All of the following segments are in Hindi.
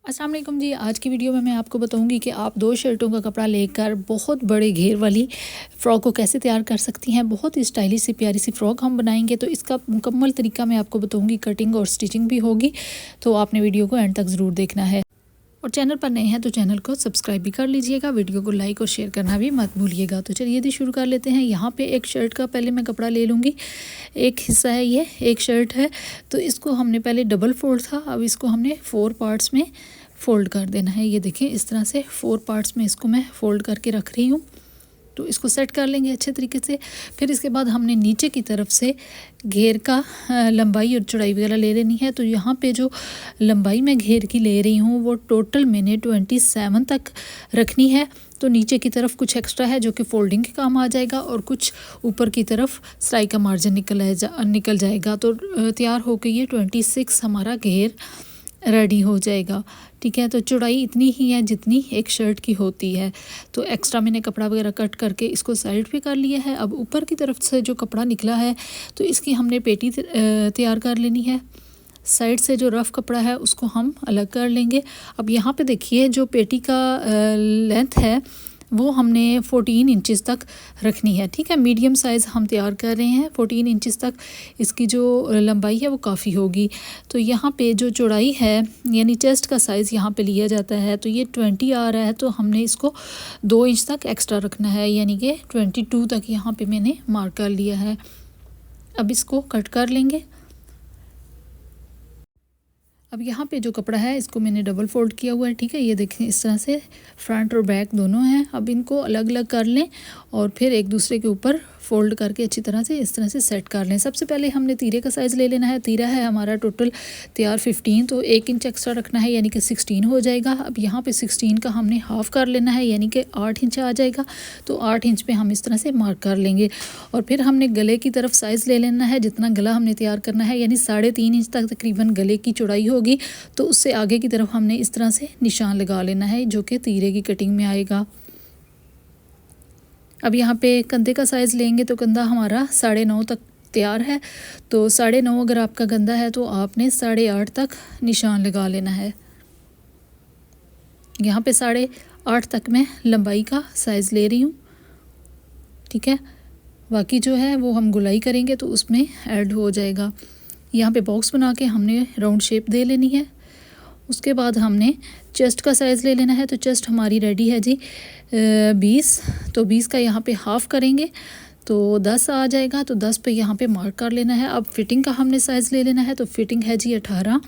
अस्सलाम वालेकुम जी। आज की वीडियो में मैं आपको बताऊंगी कि आप 2 शर्टों का कपड़ा लेकर बहुत बड़े घेर वाली फ़्रॉक को कैसे तैयार कर सकती हैं। बहुत ही स्टाइलिश सी प्यारी सी फ़्रॉक हम बनाएंगे, तो इसका मुकम्मल तरीका मैं आपको बताऊंगी। कटिंग और स्टिचिंग भी होगी, तो आपने वीडियो को एंड तक ज़रूर देखना है। और चैनल पर नए हैं तो चैनल को सब्सक्राइब भी कर लीजिएगा। वीडियो को लाइक और शेयर करना भी मत भूलिएगा। तो चलिए यदि शुरू कर लेते हैं। यहाँ पे एक शर्ट का पहले मैं कपड़ा ले लूँगी। एक हिस्सा है, ये एक शर्ट है, तो इसको हमने पहले डबल फोल्ड था, अब इसको हमने 4 पार्ट्स में फ़ोल्ड कर देना है। ये देखें, इस तरह से 4 पार्ट्स में इसको मैं फ़ोल्ड करके रख रही हूँ। तो इसको सेट कर लेंगे अच्छे तरीके से। फिर इसके बाद हमने नीचे की तरफ से घेर का लंबाई और चौड़ाई वगैरह ले लेनी है। तो यहाँ पे जो लंबाई मैं घेर की ले रही हूँ वो टोटल मैंने 27 तक रखनी है। तो नीचे की तरफ कुछ एक्स्ट्रा है जो कि फ़ोल्डिंग के काम आ जाएगा, और कुछ ऊपर की तरफ सिलाई का मार्जिन निकल जाएगा। तो तैयार हो गई ये 26 हमारा घेर रेडी हो जाएगा। ठीक है, तो चौड़ाई इतनी ही है जितनी एक शर्ट की होती है। तो एक्स्ट्रा मैंने कपड़ा वगैरह कट करके इसको साइड पे कर लिया है। अब ऊपर की तरफ से जो कपड़ा निकला है तो इसकी हमने पेटी तैयार कर लेनी है। साइड से जो रफ़ कपड़ा है उसको हम अलग कर लेंगे। अब यहाँ पे देखिए, जो पेटी का लेंथ है वो हमने 14 इंचज़ तक रखनी है। ठीक है, मीडियम साइज़ हम तैयार कर रहे हैं। 14 इंचज़ तक इसकी जो लंबाई है वो काफ़ी होगी। तो यहाँ पे जो चौड़ाई है, यानी चेस्ट का साइज़ यहाँ पे लिया जाता है, तो ये 20 आ रहा है, तो हमने इसको 2 इंच तक एक्स्ट्रा रखना है, यानी कि 22 तक यहाँ पे मैंने मार्क कर लिया है। अब इसको कट कर लेंगे। अब यहाँ पे जो कपड़ा है इसको मैंने डबल फोल्ड किया हुआ है। ठीक है, ये देखें, इस तरह से फ्रंट और बैक दोनों हैं। अब इनको अलग अलग कर लें और फिर एक दूसरे के ऊपर फ़ोल्ड करके अच्छी तरह से इस तरह से सेट कर लें। सबसे पहले हमने तीरे का साइज़ ले लेना है। तीरा है हमारा टोटल तैयार 15, तो 1 इंच एक्स्ट्रा रखना है, यानी कि 16 हो जाएगा। अब यहाँ पे 16 का हमने हाफ़ कर लेना है, यानी कि 8 इंच आ जाएगा। तो 8 इंच पे हम इस तरह से मार्क कर लेंगे। और फिर हमने गले की तरफ साइज़ ले लेना है, जितना गला हमने तैयार करना है, यानी 3.5 इंच तक तकरीबन गले की चौड़ाई होगी। तो उससे आगे की तरफ हमने इस तरह से निशान लगा लेना है, जो कि तीरे की कटिंग में आएगा। अब यहाँ पे कंधे का साइज़ लेंगे तो कंधा हमारा 9.5 तक तैयार है। तो 9.5 अगर आपका कंधा है तो आपने 8.5 तक निशान लगा लेना है। यहाँ पे 8.5 तक मैं लंबाई का साइज़ ले रही हूँ। ठीक है, बाकी जो है वो हम गुलाई करेंगे तो उसमें ऐड हो जाएगा। यहाँ पे बॉक्स बना के हमने राउंड शेप दे लेनी है। उसके बाद हमने चेस्ट का साइज़ ले लेना है। तो चेस्ट हमारी रेडी है जी 20, तो 20 का यहाँ पे हाफ़ करेंगे तो 10 आ जाएगा। तो 10 पे यहाँ पे मार्क कर लेना है। अब फिटिंग का हमने साइज़ ले लेना है। तो फिटिंग है जी 18,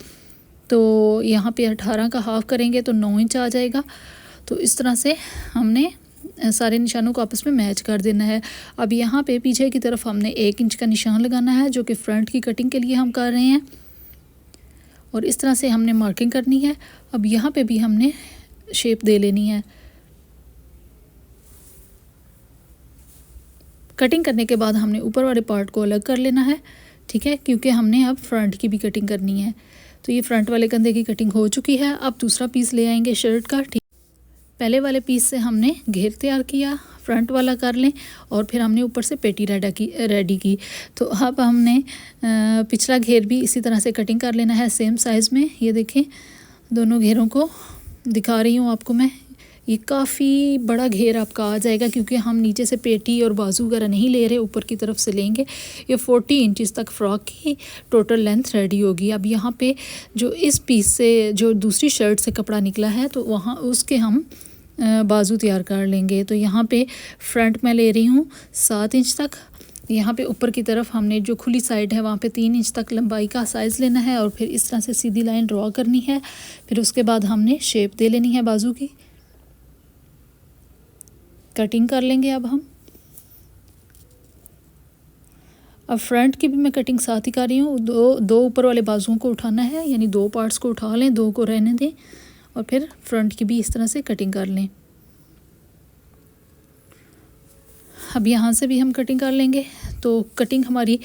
तो यहाँ पे 18 का हाफ़ करेंगे तो 9 इंच आ जाएगा। तो इस तरह से हमने सारे निशानों को आपस में मैच कर देना है। अब यहाँ पे पीछे की तरफ हमने 1 इंच का निशान लगाना है, जो कि फ्रंट की कटिंग के लिए हम कर रहे हैं, और इस तरह से हमने मार्किंग करनी है। अब यहाँ पे भी हमने शेप दे लेनी है। कटिंग करने के बाद हमने ऊपर वाले पार्ट को अलग कर लेना है। ठीक है, क्योंकि हमने अब फ्रंट की भी कटिंग करनी है। तो ये फ्रंट वाले कंधे की कटिंग हो चुकी है। अब दूसरा पीस ले आएंगे शर्ट का। ठीक, पहले वाले पीस से हमने घेर तैयार किया, फ्रंट वाला कर लें, और फिर हमने ऊपर से पेटी रेडी की। तो अब हमने पिछला घेर भी इसी तरह से कटिंग कर लेना है, सेम साइज़ में। ये देखें, दोनों घेरों को दिखा रही हूँ आपको मैं। ये काफ़ी बड़ा घेर आपका आ जाएगा, क्योंकि हम नीचे से पेटी और बाजू वगैरह नहीं ले रहे, ऊपर की तरफ से लेंगे। ये 40 इंचज़ तक फ़्रॉक की टोटल लेंथ रेडी होगी। अब यहाँ पे जो इस पीस से जो दूसरी शर्ट से कपड़ा निकला है, तो वहाँ उसके हम बाजू तैयार कर लेंगे। तो यहाँ पे फ्रंट में ले रही हूँ 7 इंच तक। यहाँ पे ऊपर की तरफ हमने जो खुली साइड है वहाँ पे 3 इंच तक लंबाई का साइज़ लेना है, और फिर इस तरह से सीधी लाइन ड्रॉ करनी है। फिर उसके बाद हमने शेप दे लेनी है बाजू की। कटिंग कर लेंगे अब हम। अब फ्रंट की भी मैं कटिंग साथ ही कर रही हूँ। दो ऊपर वाले बाजुओं को उठाना है, यानी 2 पार्ट्स को उठा लें, 2 को रहने दें, और फिर फ्रंट की भी इस तरह से कटिंग कर लें। अब यहाँ से भी हम कटिंग कर लेंगे। तो कटिंग हमारी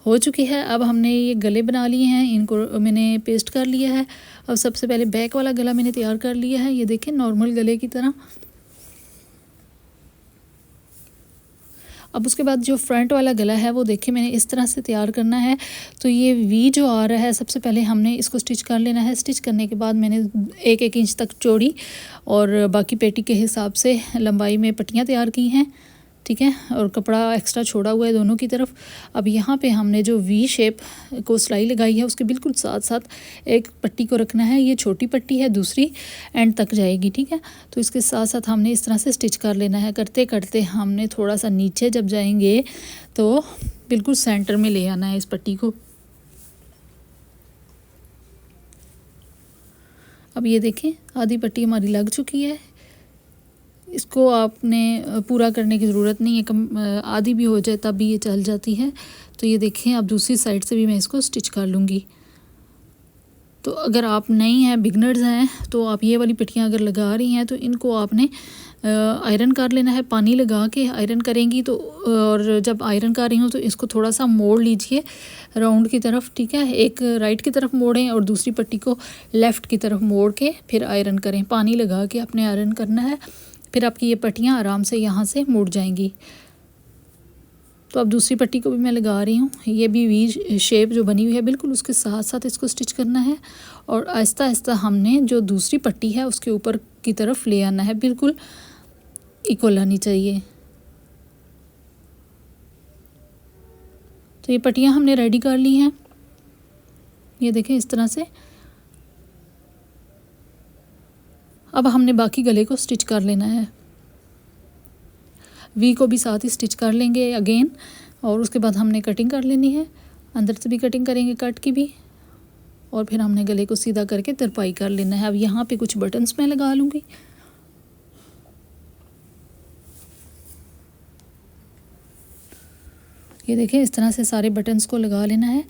हो चुकी है। अब हमने ये गले बना लिए हैं, इनको मैंने पेस्ट कर लिया है। अब सबसे पहले बैक वाला गला मैंने तैयार कर लिया है। ये देखें, नॉर्मल गले की तरह। अब उसके बाद जो फ्रंट वाला गला है वो देखिए मैंने इस तरह से तैयार करना है। तो ये वी जो आ रहा है सबसे पहले हमने इसको स्टिच कर लेना है। स्टिच करने के बाद मैंने 1-1 इंच तक चौड़ी और बाकी पेटी के हिसाब से लंबाई में पट्टियाँ तैयार की हैं, ठीक है, और कपड़ा एक्स्ट्रा छोड़ा हुआ है दोनों की तरफ। अब यहाँ पे हमने जो वी शेप को सिलाई लगाई है उसके बिल्कुल साथ साथ एक पट्टी को रखना है। ये छोटी पट्टी है, दूसरी एंड तक जाएगी, ठीक है। तो इसके साथ साथ हमने इस तरह से स्टिच कर लेना है। करते करते हमने थोड़ा सा नीचे जब जाएंगे तो बिल्कुल सेंटर में ले आना है इस पट्टी को। अब ये देखें आधी पट्टी हमारी लग चुकी है। इसको आपने पूरा करने की ज़रूरत नहीं है, कम आधी भी हो जाए तब भी ये चल जाती है। तो ये देखें अब दूसरी साइड से भी मैं इसको स्टिच कर लूँगी। तो अगर आप नई हैं, बिगनर्स हैं, तो आप ये वाली पट्टियाँ अगर लगा रही हैं तो इनको आपने आयरन कर लेना है। पानी लगा के आयरन करेंगी तो, और जब आयरन कर रही हूँ तो इसको थोड़ा सा मोड़ लीजिए राउंड की तरफ, ठीक है। एक राइट की तरफ मोड़ें और दूसरी पट्टी को लेफ़्ट की तरफ मोड़ के फिर आयरन करें। पानी लगा के आपने आयरन करना है, फिर आपकी ये पट्टियाँ आराम से यहाँ से मुड़ जाएंगी। तो अब दूसरी पट्टी को भी मैं लगा रही हूँ। ये भी वी शेप जो बनी हुई है बिल्कुल उसके साथ साथ इसको स्टिच करना है और आहिस्ता आहिस्ता हमने जो दूसरी पट्टी है उसके ऊपर की तरफ ले आना है, बिल्कुल इक्वल आनी चाहिए। तो ये पट्टियाँ हमने रेडी कर ली हैं, ये देखें इस तरह से। अब हमने बाकी गले को स्टिच कर लेना है। वी को भी साथ ही स्टिच कर लेंगे अगेन, और उसके बाद हमने कटिंग कर लेनी है। अंदर से भी कटिंग करेंगे कट की भी, और फिर हमने गले को सीधा करके तरपाई कर लेना है। अब यहाँ पे कुछ बटन्स मैं लगा लूँगी। ये देखें इस तरह से सारे बटन्स को लगा लेना है।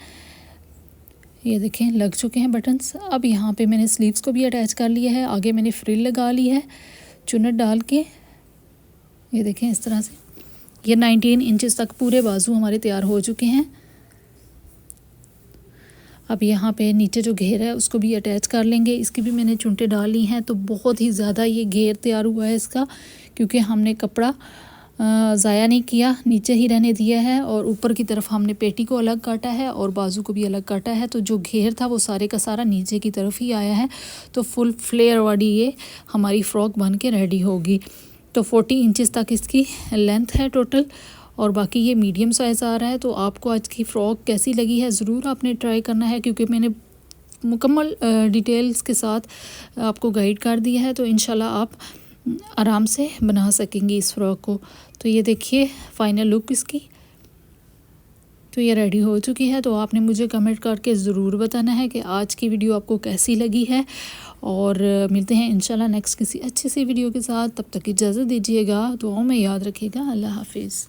ये देखें लग चुके हैं बटन्स। अब यहाँ पे मैंने स्लीव्स को भी अटैच कर लिया है। आगे मैंने फ्रिल लगा ली है चुन्नट डाल के। ये देखें इस तरह से ये 19 इंचेस तक पूरे बाजू हमारे तैयार हो चुके हैं। अब यहाँ पे नीचे जो घेर है उसको भी अटैच कर लेंगे। इसकी भी मैंने चुनटे डाल ली हैं। तो बहुत ही ज़्यादा ये घेर तैयार हुआ है इसका, क्योंकि हमने कपड़ा ज़ाया नहीं किया, नीचे ही रहने दिया है, और ऊपर की तरफ हमने पेटी को अलग काटा है और बाजू को भी अलग काटा है। तो जो घेर था वो सारे का सारा नीचे की तरफ ही आया है। तो फुल फ्लेयर वाली ये हमारी फ़्रॉक बन के रेडी होगी। तो 40 इंचेस तक इसकी लेंथ है टोटल, और बाकी ये मीडियम साइज़ आ रहा है। तो आपको आज की फ़्रॉक कैसी लगी है ज़रूर आपने ट्राई करना है, क्योंकि मैंने मुकम्मल डिटेल्स के साथ आपको गाइड कर दिया है। तो इंशाल्लाह आप आराम से बना सकेंगी इस फ़्रॉक को। तो ये देखिए फ़ाइनल लुक इसकी। तो ये रेडी हो चुकी है। तो आपने मुझे कमेंट करके ज़रूर बताना है कि आज की वीडियो आपको कैसी लगी है, और मिलते हैं इंशाल्लाह नेक्स्ट किसी अच्छी सी वीडियो के साथ। तब तक इजाज़त दीजिएगा, दुआओं में याद रखिएगा। अल्लाह हाफिज़।